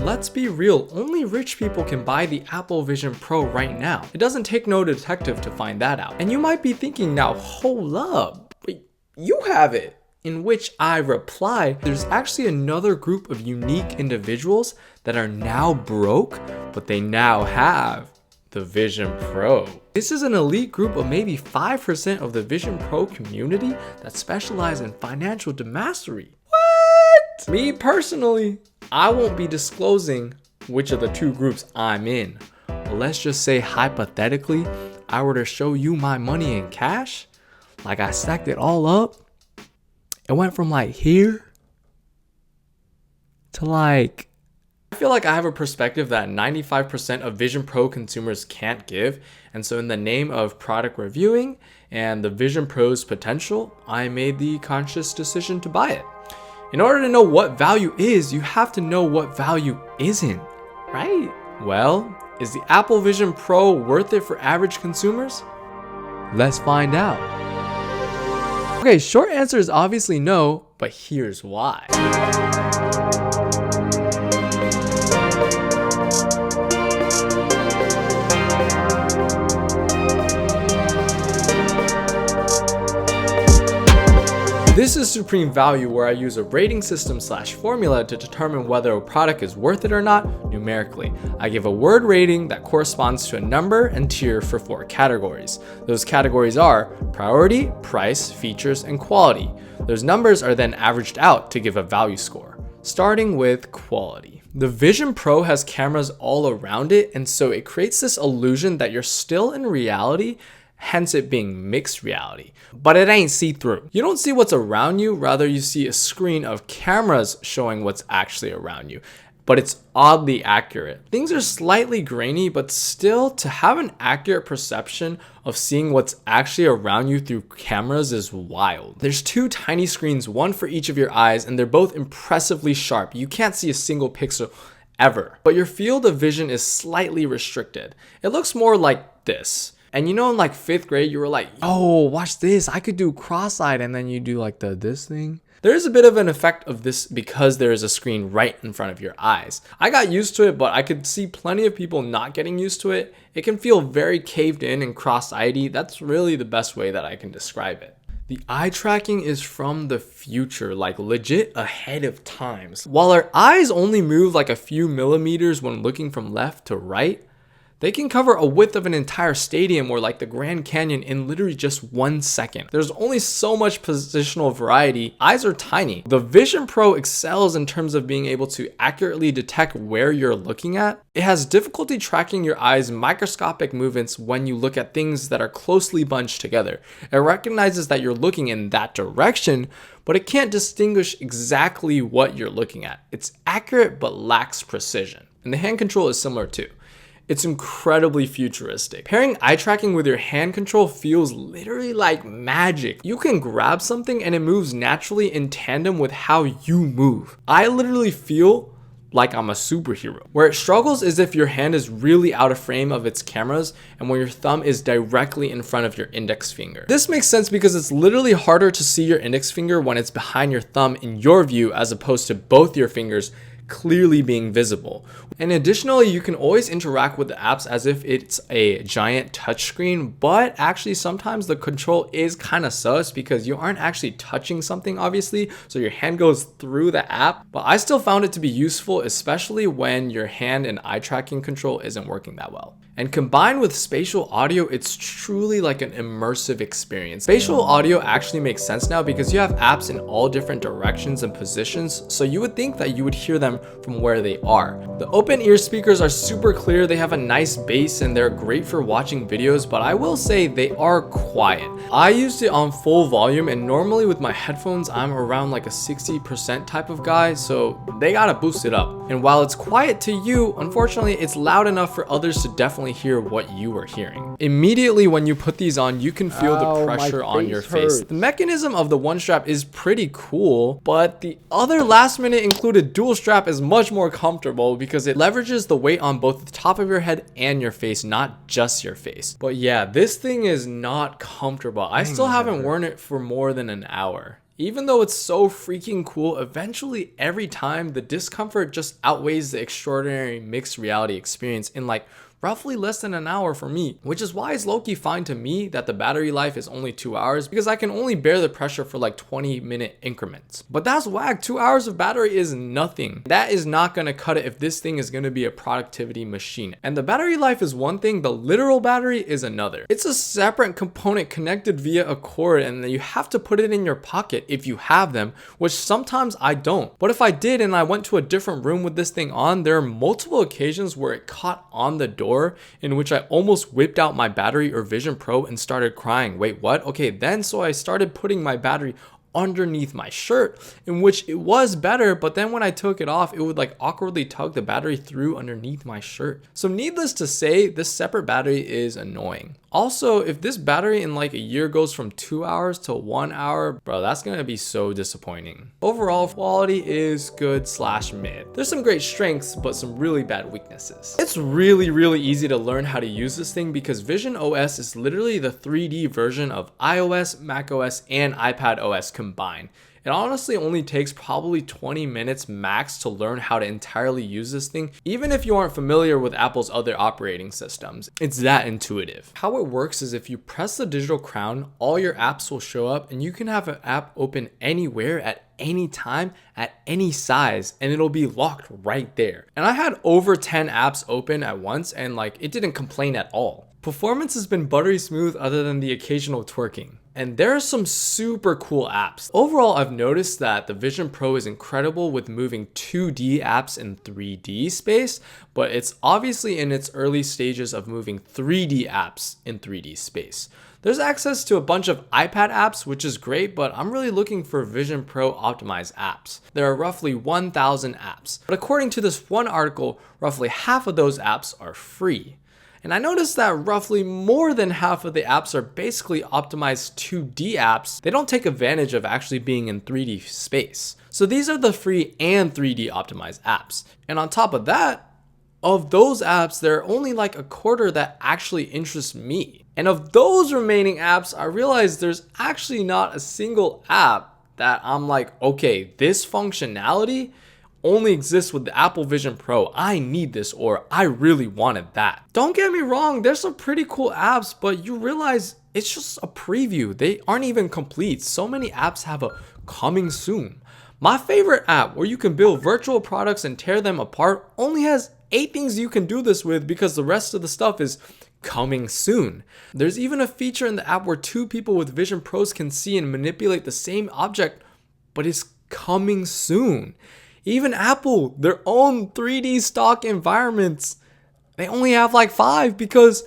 Let's be real, only rich people can buy the Apple Vision Pro right now. It doesn't take no detective to find that out. And you might be thinking now, hold up, but you have it. In which I reply, there's actually another group of unique individuals that are now broke, but they now have the Vision Pro. This is an elite group of maybe 5% of the Vision Pro community that specialize in financial mastery. What? Me personally, I won't be disclosing which of the two groups I'm in. But let's just say hypothetically, I were to show you my money in cash, like I stacked it all up, it went from like here to like, I feel like I have a perspective that 95% of Vision Pro consumers can't give. And so in the name of product reviewing and the Vision Pro's potential, I made the conscious decision to buy it. In order to know what value is, you have to know what value isn't, right? Well, is the Apple Vision Pro worth it for average consumers? Let's find out. Okay, short answer is obviously no, but here's why. This is Supreme Value, where I use a rating system / formula to determine whether a product is worth it or not numerically. I give a word rating that corresponds to a number and tier for 4 categories. Those categories are priority, price, features, and quality. Those numbers are then averaged out to give a value score. Starting with quality. The Vision Pro has cameras all around it, and so it creates this illusion that you're still in reality, hence it being mixed reality. But it ain't see-through. You don't see what's around you, rather you see a screen of cameras showing what's actually around you. But it's oddly accurate. Things are slightly grainy, but still, to have an accurate perception of seeing what's actually around you through cameras is wild. There's 2 tiny screens, one for each of your eyes, and they're both impressively sharp. You can't see a single pixel ever. But your field of vision is slightly restricted. It looks more like this. And you know, in like 5th grade, you were like, oh, watch this, I could do cross-eyed, and then you do like this thing. There is a bit of an effect of this because there is a screen right in front of your eyes. I got used to it, but I could see plenty of people not getting used to it. It can feel very caved in and cross-eyed. That's really the best way that I can describe it. The eye tracking is from the future, like legit ahead of times. While our eyes only move like a few millimeters when looking from left to right, they can cover a width of an entire stadium or like the Grand Canyon in literally just 1 second. There's only so much positional variety. Eyes are tiny. The Vision Pro excels in terms of being able to accurately detect where you're looking at. It has difficulty tracking your eyes' microscopic movements when you look at things that are closely bunched together. It recognizes that you're looking in that direction, but it can't distinguish exactly what you're looking at. It's accurate but lacks precision. And the hand control is similar too. It's incredibly futuristic. Pairing eye tracking with your hand control feels literally like magic. You can grab something and it moves naturally in tandem with how you move. I literally feel like I'm a superhero. Where it struggles is if your hand is really out of frame of its cameras and when your thumb is directly in front of your index finger. This makes sense because it's literally harder to see your index finger when it's behind your thumb in your view as opposed to both your fingers clearly being visible. And additionally, you can always interact with the apps as if it's a giant touchscreen, but actually sometimes the control is kind of sus because you aren't actually touching something obviously, so your hand goes through the app. But I still found it to be useful, especially when your hand and eye tracking control isn't working that well. And combined with spatial audio, it's truly like an immersive experience. Spatial audio actually makes sense now because you have apps in all different directions and positions, so you would think that you would hear them from where they are. The open ear speakers are super clear, they have a nice bass, and they're great for watching videos, but I will say they are quiet. I used it on full volume, and normally with my headphones, I'm around like a 60% type of guy, so they gotta boost it up. And while it's quiet to you, unfortunately, it's loud enough for others to definitely hear what you are hearing. Immediately when you put these on, you can feel the pressure on your face. The mechanism of the one strap is pretty cool, but the other last minute included dual strap is much more comfortable because it leverages the weight on both the top of your head and your face, not just your face. But yeah, this thing is not comfortable. I still haven't worn it for more than an hour. Even though it's so freaking cool, eventually every time the discomfort just outweighs the extraordinary mixed reality experience in like roughly less than an hour for me, which is why it's low-key fine to me that the battery life is only 2 hours, because I can only bear the pressure for like 20-minute increments. But that's whack. 2 hours of battery is nothing. That is not gonna cut it if this thing is gonna be a productivity machine. And the battery life is one thing, the literal battery is another. It's a separate component connected via a cord, and you have to put it in your pocket if you have them, which sometimes I don't. But if I did and I went to a different room with this thing on, there are multiple occasions where it caught on the door, in which I almost whipped out my battery or Vision Pro and started crying. Wait, what? Okay, then so I started putting my battery underneath my shirt, in which it was better, but then when I took it off, it would like awkwardly tug the battery through underneath my shirt. So needless to say, this separate battery is annoying. Also, if this battery in like a year goes from 2 hours to 1 hour, bro, that's gonna be so disappointing. Overall, quality is good / mid. There's some great strengths, but some really bad weaknesses. It's really easy to learn how to use this thing because Vision OS is literally the 3D version of iOS, macOS, and iPad OS combined. It honestly only takes probably 20 minutes max to learn how to entirely use this thing, even if you aren't familiar with Apple's other operating systems. It's that intuitive. How it works is if you press the digital crown, all your apps will show up and you can have an app open anywhere at any time at any size and it'll be locked right there. And I had over 10 apps open at once and like it didn't complain at all. Performance has been buttery smooth other than the occasional twerking. And there are some super cool apps. Overall, I've noticed that the Vision Pro is incredible with moving 2D apps in 3D space, but it's obviously in its early stages of moving 3D apps in 3D space. There's access to a bunch of iPad apps, which is great, but I'm really looking for Vision Pro optimized apps. There are roughly 1,000 apps, but according to this one article, roughly half of those apps are free. And I noticed that roughly more than half of the apps are basically optimized 2D apps. They don't take advantage of actually being in 3D space. So these are the free and 3D optimized apps. And on top of that, of those apps, there are only like a quarter that actually interest me. And of those remaining apps, I realized there's actually not a single app that I'm like, okay, this functionality only exists with the Apple Vision Pro. I need this, or I really wanted that. Don't get me wrong, there's some pretty cool apps, but you realize it's just a preview. They aren't even complete. So many apps have a coming soon. My favorite app where you can build virtual products and tear them apart only has 8 things you can do this with because the rest of the stuff is coming soon. There's even a feature in the app where 2 people with Vision Pros can see and manipulate the same object, but it's coming soon. Even Apple, their own 3D stock environments, they only have like 5 because,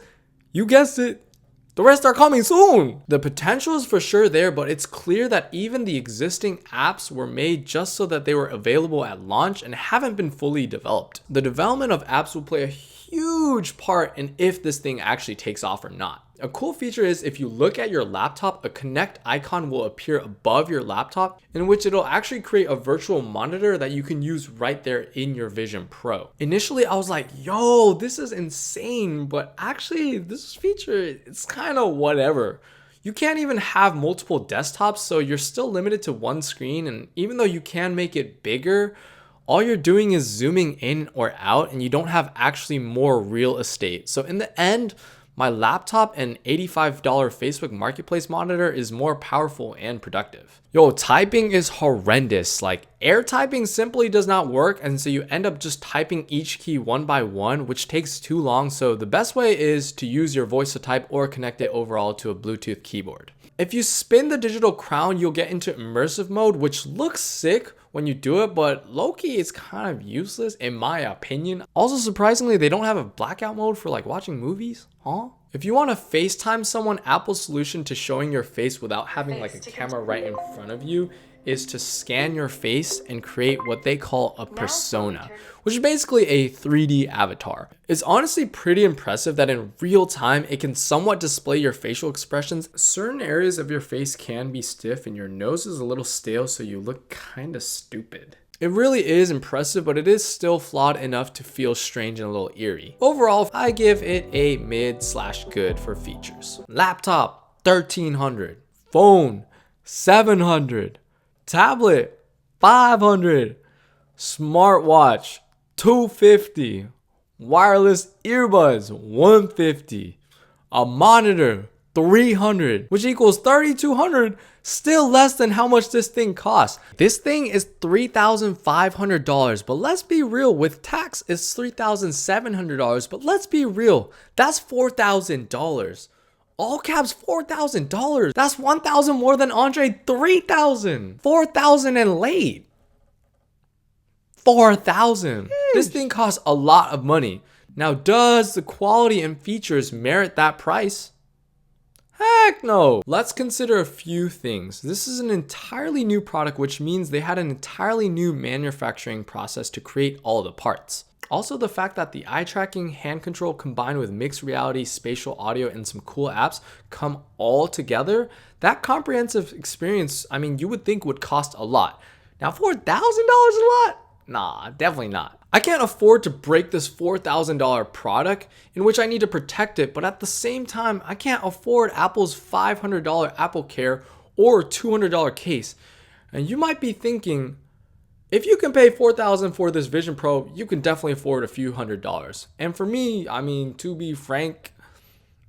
you guessed it, the rest are coming soon. The potential is for sure there, but it's clear that even the existing apps were made just so that they were available at launch and haven't been fully developed. The development of apps will play a huge part in if this thing actually takes off or not. A cool feature is if you look at your laptop, a Connect icon will appear above your laptop, in which it'll actually create a virtual monitor that you can use right there in your Vision Pro. Initially, I was like, yo, this is insane, but actually this feature, it's kind of whatever. You can't even have multiple desktops, so you're still limited to one screen, and even though you can make it bigger, all you're doing is zooming in or out, and you don't have actually more real estate. So in the end, my laptop and $85 Facebook Marketplace monitor is more powerful and productive. Yo, typing is horrendous. Like, air typing simply does not work, and so you end up just typing each key one by one, which takes too long. So the best way is to use your voice to type or connect it overall to a Bluetooth keyboard. If you spin the digital crown, you'll get into immersive mode, which looks sick when you do it, but low-key it's kind of useless in my opinion. Also, surprisingly, they don't have a blackout mode for like watching movies, huh? If you want to FaceTime someone, Apple's solution to showing your face without having like a camera right in front of you is to scan your face and create what they call a persona, which is basically a 3D avatar. It's honestly pretty impressive that in real time, it can somewhat display your facial expressions. Certain areas of your face can be stiff and your nose is a little stale, so you look kind of stupid. It really is impressive, but it is still flawed enough to feel strange and a little eerie. Overall, I give it a mid/good for features. Laptop, 1300. Phone, 700. tablet, 500, smartwatch, 250, wireless earbuds, 150, a monitor, 300, which equals 3,200, still less than how much this thing costs. This thing is $3,500, but let's be real, with tax it's $3,700, but let's be real, that's $4,000. All caps $4,000. That's $1,000 more than Andre. $3,000. $4,000 and late. $4,000. This thing costs a lot of money. Now, does the quality and features merit that price? Heck no. Let's consider a few things. This is an entirely new product, which means they had an entirely new manufacturing process to create all the parts. Also, the fact that the eye tracking, hand control combined with mixed reality, spatial audio, and some cool apps come all together, that comprehensive experience, I mean, you would think would cost a lot. Now, $4,000 a lot? Nah, definitely not. I can't afford to break this $4,000 product in which I need to protect it, but at the same time, I can't afford Apple's $500 Apple Care or $200 case. And you might be thinking, if you can pay $4,000 for this Vision Pro, you can definitely afford a few $100s. And for me, I mean, to be frank,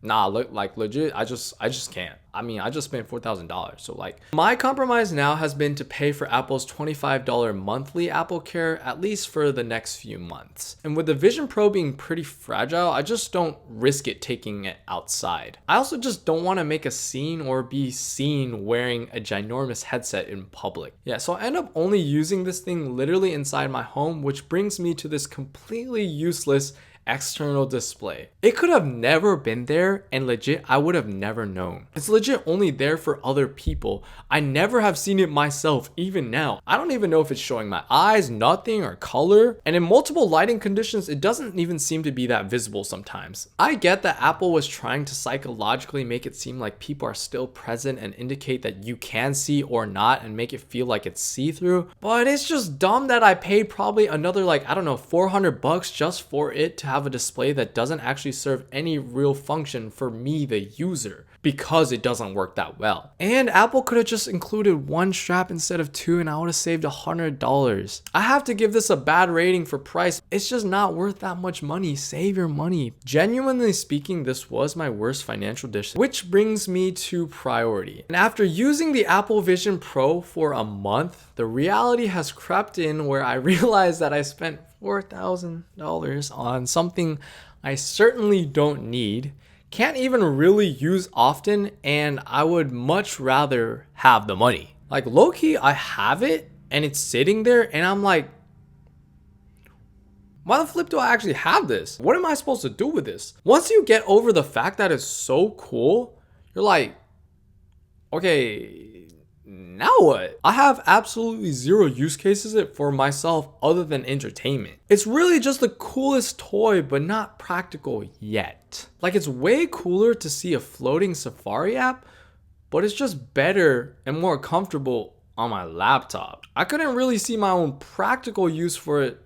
nah, like legit, I just can't. I mean, I just spent $4,000. So like, my compromise now has been to pay for Apple's $25 monthly Apple Care, at least for the next few months. And with the Vision Pro being pretty fragile, I just don't risk it taking it outside. I also just don't want to make a scene or be seen wearing a ginormous headset in public. Yeah, so I end up only using this thing literally inside my home, which brings me to this completely useless external display. It could have never been there, and legit, I would have never known. It's legit only there for other people. I never have seen it myself, even now. I don't even know if it's showing my eyes, nothing, or color. And in multiple lighting conditions, it doesn't even seem to be that visible sometimes. I get that Apple was trying to psychologically make it seem like people are still present and indicate that you can see or not and make it feel like it's see-through, but it's just dumb that I paid probably another, like, I don't know, $400 just for it to have a display that doesn't actually serve any real function for me, the user, because it doesn't work that well. And Apple could have just included one strap instead of two, and I would have saved $100. I have to give this a bad rating for price. It's just not worth that much money. Save your money. Genuinely speaking, this was my worst financial decision, which brings me to priority. And after using the Apple Vision Pro for a month, the reality has crept in where I realized that I spent $4,000 on something I certainly don't need, can't even really use often, and I would much rather have the money. Like, low-key, I have it and it's sitting there and I'm like, why the flip do I actually have this? What am I supposed to do with this? Once you get over the fact that it's so cool, you're like, okay, now what? I have absolutely zero use cases for myself other than entertainment. It's really just the coolest toy, but not practical yet. Like, it's way cooler to see a floating Safari app, but it's just better and more comfortable on my laptop. I couldn't really see my own practical use for it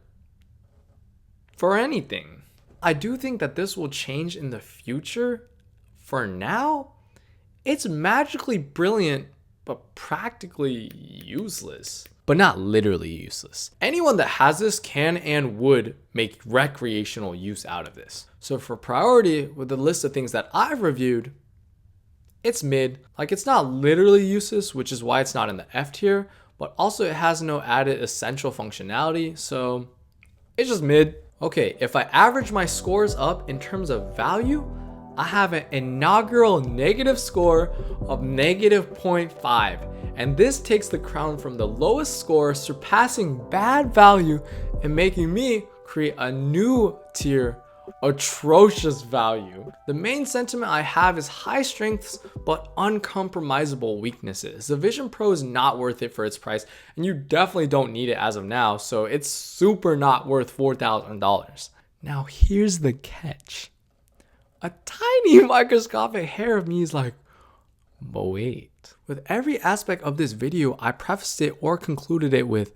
for anything. I do think that this will change in the future. For now, it's magically brilliant, but practically useless. But not literally useless. Anyone that has this can and would make recreational use out of this. So for priority, with the list of things that I've reviewed, it's mid. Like, it's not literally useless, which is why it's not in the F tier, but also it has no added essential functionality, so it's just mid. Okay, if I average my scores up in terms of value, I have an inaugural negative score of -0.5, and this takes the crown from the lowest score, surpassing bad value and making me create a new tier, atrocious value. The main sentiment I have is high strengths but uncompromisable weaknesses. The Vision Pro is not worth it for its price, and you definitely don't need it as of now, so it's super not worth $4,000. Now here's the catch. A tiny microscopic hair of me is like, but wait. With every aspect of this video, I prefaced it or concluded it with,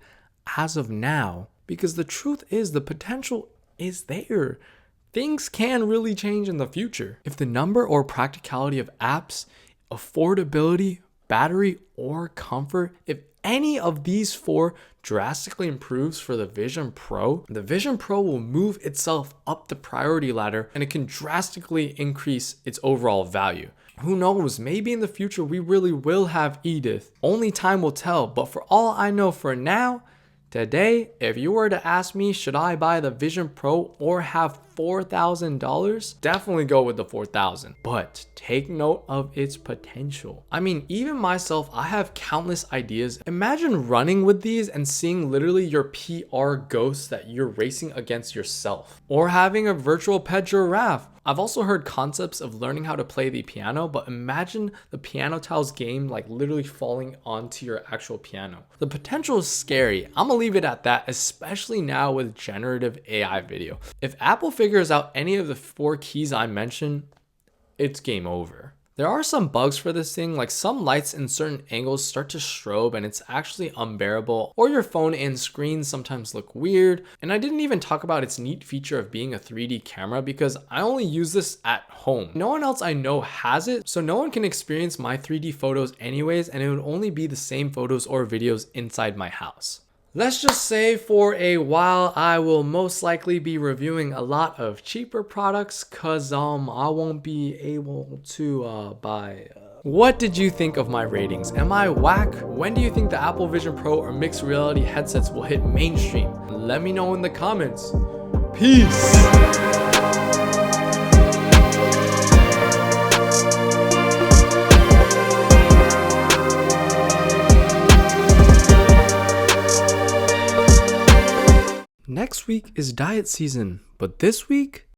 as of now, because the truth is the potential is there. Things can really change in the future. If the number or practicality of apps, affordability, battery, or comfort, if any of these four drastically improves for the Vision Pro, the Vision Pro will move itself up the priority ladder and it can drastically increase its overall value. Who knows, maybe in the future we really will have Edith. Only time will tell, but for all I know for now, today, if you were to ask me, should I buy the Vision Pro or have $4,000? Definitely go with the 4,000, but take note of its potential. I mean, even myself, I have countless ideas. Imagine running with these and seeing literally your PR ghosts that you're racing against yourself, or having a virtual pet giraffe. I've also heard concepts of learning how to play the piano, but imagine the piano tiles game like literally falling onto your actual piano. The potential is scary. I'm gonna leave it at that, especially now with generative AI video. If Apple figures out any of the four keys I mentioned, it's game over. There are some bugs for this thing, like some lights in certain angles start to strobe and it's actually unbearable, or your phone and screen sometimes look weird. And I didn't even talk about its neat feature of being a 3D camera because I only use this at home. No one else I know has it, so no one can experience my 3D photos anyways, and it would only be the same photos or videos inside my house. Let's just say for a while, I will most likely be reviewing a lot of cheaper products cause I won't be able to buy. What did you think of my ratings? Am I whack? When do you think the Apple Vision Pro or mixed reality headsets will hit mainstream? Let me know in the comments. Peace! Next week is diet season, but this week,